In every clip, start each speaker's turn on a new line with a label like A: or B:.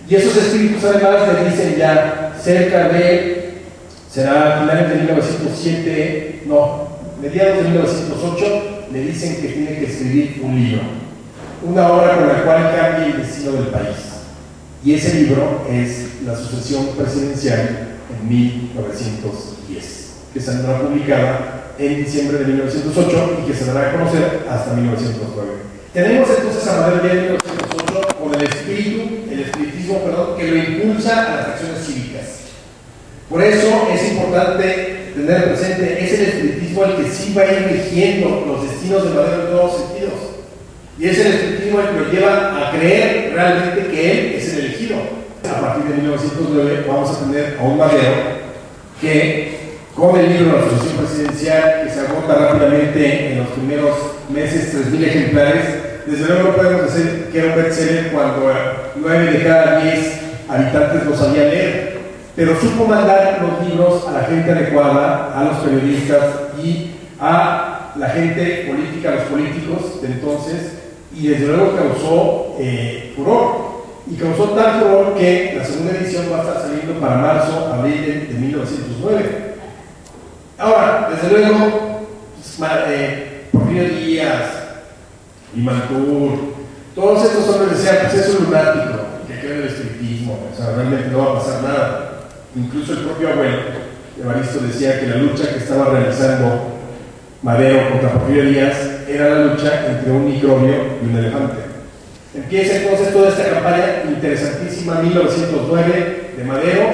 A: Y esos espíritus además le dicen ya cerca de, será finales de 1907, no, mediados de 1908, le dicen que tiene que escribir un libro, una obra con la cual cambie el destino del país. Y ese libro es La sucesión presidencial en 1910, que saldrá publicada en diciembre de 1908 y que se dará a conocer hasta 1909. Tenemos entonces a Madero ya en 1908 con el espiritismo, que lo impulsa a las acciones cívicas. Por eso es importante tener presente, es el espiritismo el que sí va a ir rigiendo los destinos de Madero en todos sentidos. Y es el espiritismo el que lo lleva a creer realmente que él es el elegido. A partir de 1909 vamos a tener a un Madero que, con el libro de la sucesión presidencial, que se agota rápidamente en los primeros meses, 3.000 ejemplares, desde luego no podemos decir que era un bestseller cuando 9 de cada 10 habitantes lo sabían leer, pero supo mandar los libros a la gente adecuada, a los periodistas y a la gente política, a los políticos de entonces, y desde luego causó furor. Y causó tal furor que la segunda edición va a estar saliendo para marzo, abril de 1909. Ahora, desde luego, Porfirio Díaz, Limantur, todos estos hombres decían, pues es un lunático, que cree en el espiritismo, o sea, realmente no va a pasar nada. Incluso el propio abuelo, Evaristo, decía que la lucha que estaba realizando Madero contra Porfirio Díaz era la lucha entre un microbio y un elefante. Empieza entonces toda esta campaña interesantísima, 1909, de Madero,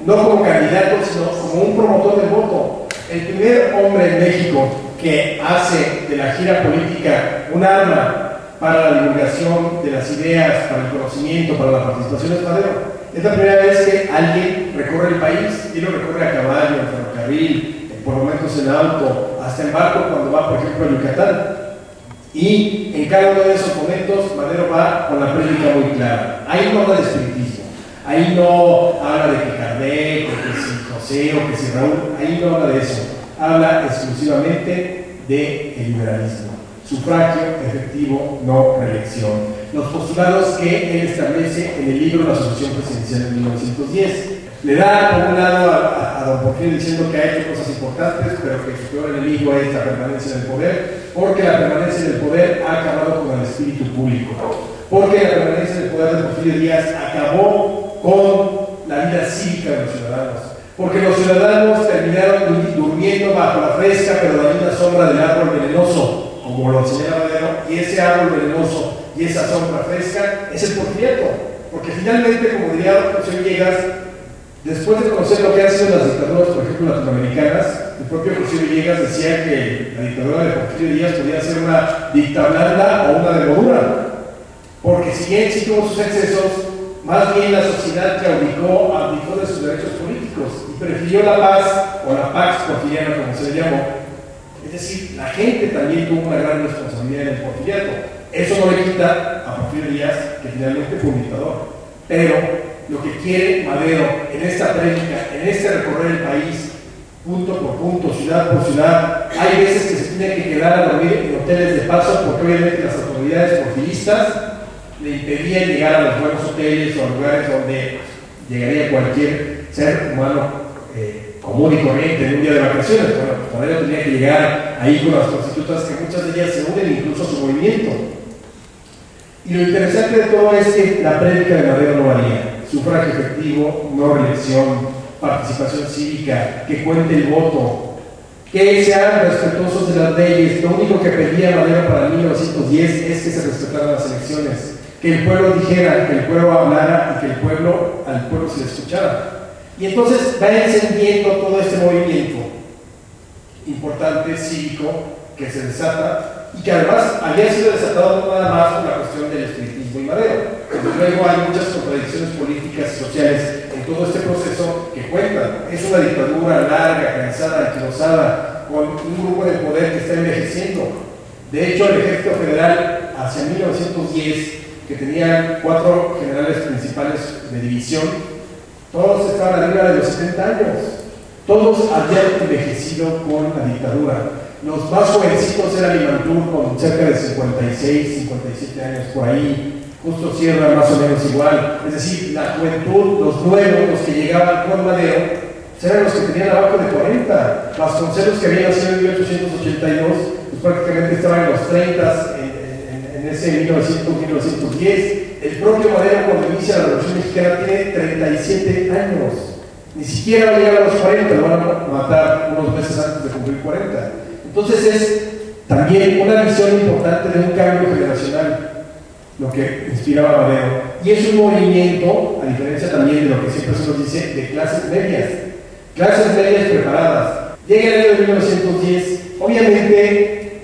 A: no como candidato, sino como un promotor del voto. El primer hombre en México que hace de la gira política un arma para la divulgación de las ideas, para el conocimiento, para la participación es Madero. Es la primera vez que alguien recorre el país, y lo recorre a caballo, en ferrocarril, por momentos en auto, hasta en barco cuando va, por ejemplo, a Yucatán. Y en cada uno de esos momentos Madero va con la prédica muy clara. Ahí no habla de espiritismo, ahí no habla de que Kardec, o que si José, o que si Raúl, ahí no habla de eso. Habla exclusivamente de el liberalismo, sufragio efectivo, no reelección. Los postulados que él establece en el libro La sucesión presidencial de 1910. Le da por un lado a don Porfirio diciendo que ha hecho cosas importantes, pero que su peor enemigo es la permanencia en el poder, porque la permanencia en el poder ha acabado con el espíritu público, porque la permanencia en el poder de Porfirio Díaz acabó con la vida cívica de los ciudadanos, porque los ciudadanos terminaron durmiendo bajo la fresca pero dañina sombra del árbol venenoso, como lo señala Madero, y ese árbol venenoso y esa sombra fresca es el porfiriato, porque finalmente, como diría José Villegas, después de conocer lo que han sido las dictaduras, por ejemplo, latinoamericanas, el propio José Villegas decía que la dictadura de Porfirio Díaz podía ser una dictablanda o una devodura, porque si bien sí tuvo sus excesos, más bien la sociedad que abdicó de sus derechos políticos y prefirió la paz, o la pax porfiriana, como se le llamó. Es decir, la gente también tuvo una gran responsabilidad en el porfiriato. Eso no le quita a Porfirio Díaz, que finalmente fue un dictador, pero lo que quiere Madero en esta prédica, en este recorrer el país, punto por punto, ciudad por ciudad, hay veces que se tiene que quedar a dormir en hoteles de paso porque obviamente las autoridades porfiristas le impedían llegar a los buenos hoteles o a lugares donde llegaría cualquier ser humano común y corriente en un día de vacaciones. Bueno, pues Madero tenía que llegar ahí con las prostitutas, que muchas de ellas se unen incluso a su movimiento. Y lo interesante de todo es que la prédica de Madero no varía: sufragio efectivo, no reelección, participación cívica, que cuente el voto, que sean respetuosos de las leyes. Lo único que pedía Madero para 1910 es que se respetaran las elecciones, que el pueblo dijera, que el pueblo hablara y que al pueblo se le escuchara. Y entonces va encendiendo todo este movimiento importante cívico que se desata y que además había sido desatado no nada más por la cuestión del espiritismo y Madero. Luego hay muchas contradicciones políticas y sociales en todo este proceso que cuentan. Es una dictadura larga, cansada, anquilosada, con un grupo de poder que está envejeciendo. De hecho, el ejército federal hacia 1910, que tenía 4 generales principales de división, todos estaban arriba de los 70 años. Todos habían envejecido con la dictadura. Los más jovencitos eran Limantur con cerca de 56, 57 años por ahí. Justo Sierra más o menos igual. Es decir, la juventud, los nuevos, los que llegaban con Madero, eran los que tenían abajo de 40. Vasconcelos, que había nacido en 1882, pues prácticamente estaban en los 30 en ese 1900-1910. El propio Madero, cuando inicia la Revolución Mexicana, tiene 37 años. Ni siquiera va a llegar a los 40, lo van a matar unos meses antes de cumplir 40. Entonces es también una visión importante de un cambio generacional, lo que inspiraba a Madero. Y es un movimiento, a diferencia también de lo que siempre se nos dice, de clases medias preparadas. Llega el año de 1910, obviamente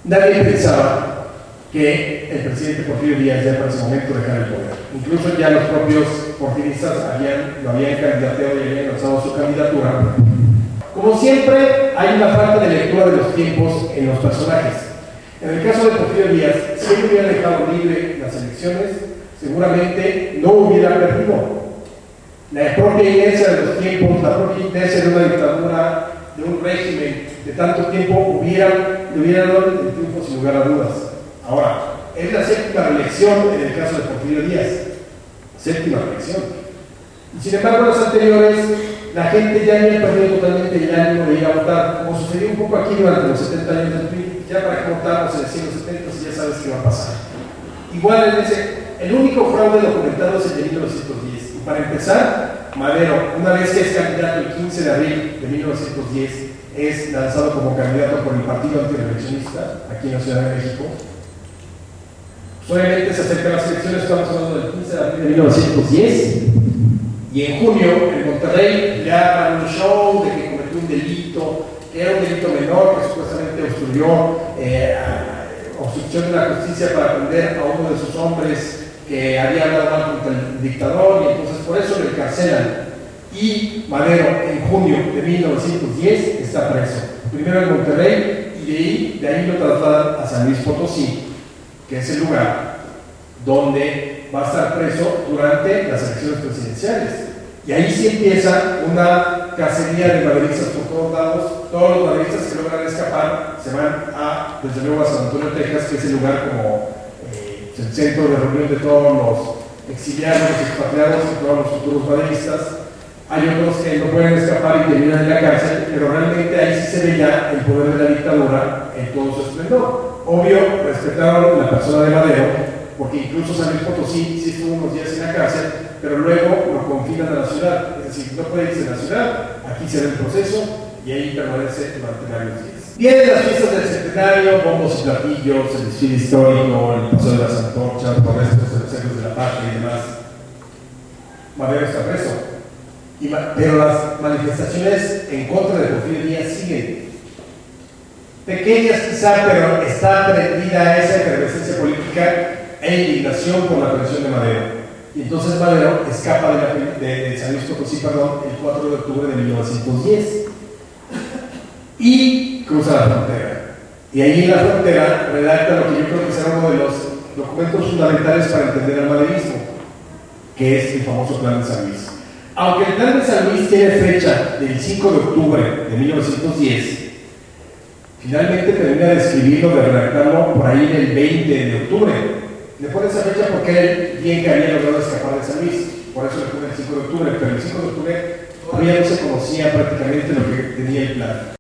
A: nadie pensaba que el presidente Porfirio Díaz ya para ese momento dejara el poder. Incluso ya los propios porfiristas lo habían candidateado y habían lanzado su candidatura. Como siempre, hay una falta de lectura de los tiempos en los personajes. En el caso de Porfirio Díaz, si él hubiera dejado libre las elecciones, seguramente no hubiera perdido. La propia inercia de los tiempos, la propia inercia de una dictadura, de un régimen de tanto tiempo, le hubiera dado el triunfo sin lugar a dudas. Ahora, es la séptima reelección en el caso de Porfirio Díaz. Séptima reelección. Y sin embargo, los anteriores, la gente ya había perdido totalmente el ánimo de ir a votar, como sucedió un poco aquí durante los 70 años del PRI. Ya para que votamos en el siglo 70, si ya sabes qué va a pasar. Igual el único fraude documentado es el de 1910. Y para empezar, Madero, una vez que es candidato el 15 de abril de 1910, es lanzado como candidato por el Partido Antireeleccionista aquí en la Ciudad de México. Obviamente se acercan las elecciones, estamos hablando del 15 de abril de 1910, y en junio en Monterrey le hagan un show de que cometió un delito, que era un delito menor, que supuestamente obstrucción de la justicia para prender a uno de sus hombres que había hablado mal contra el dictador, y entonces por eso lo encarcelan. Y Madero en junio de 1910 está preso, primero en Monterrey, y de ahí lo trasladan a San Luis Potosí, que es el lugar donde va a estar preso durante las elecciones presidenciales. Y ahí sí empieza una cacería de maderistas por todos lados. Todos los maderistas que logran escapar se van desde luego a San Antonio, Texas, que es el lugar como el centro de reunión de todos los exiliados, expatriados y todos los futuros maderistas. Hay otros que no pueden escapar y terminan en la cárcel, pero realmente ahí sí se ve ya el poder de la dictadura en todo su esplendor. Obvio, respetaron la persona de Madero, porque incluso San Luis Potosí sí estuvo unos días en la cárcel, pero luego lo confinan a la ciudad. Es decir, no puede irse a la ciudad, aquí se da el proceso y ahí permanece durante varios días. Vienen las fiestas del centenario, bombos y platillos, el desfile histórico, el paso de las antorchas, los restos de los héroes de la patria y demás. Madero está preso. Pero las manifestaciones en contra de Porfirio Díaz siguen. Pequeñas quizá, pero está prendida esa efervescencia política e indignación por la presión de Madero. Y entonces Madero escapa de San Luis Potosí, el 4 de octubre de 1910 y cruza la frontera. Y ahí en la frontera redacta lo que yo creo que será uno de los documentos fundamentales para entender al maderismo, que es el famoso Plan de San Luis. Aunque el Plan de San Luis tiene fecha del 5 de octubre de 1910, finalmente termina de escribirlo, de redactarlo por ahí el 20 de octubre. Le pone esa fecha porque era el bien que había logrado escapar de San Luis, por eso le pone el 5 de octubre, pero el 5 de octubre todavía no se conocía prácticamente lo que tenía el plan.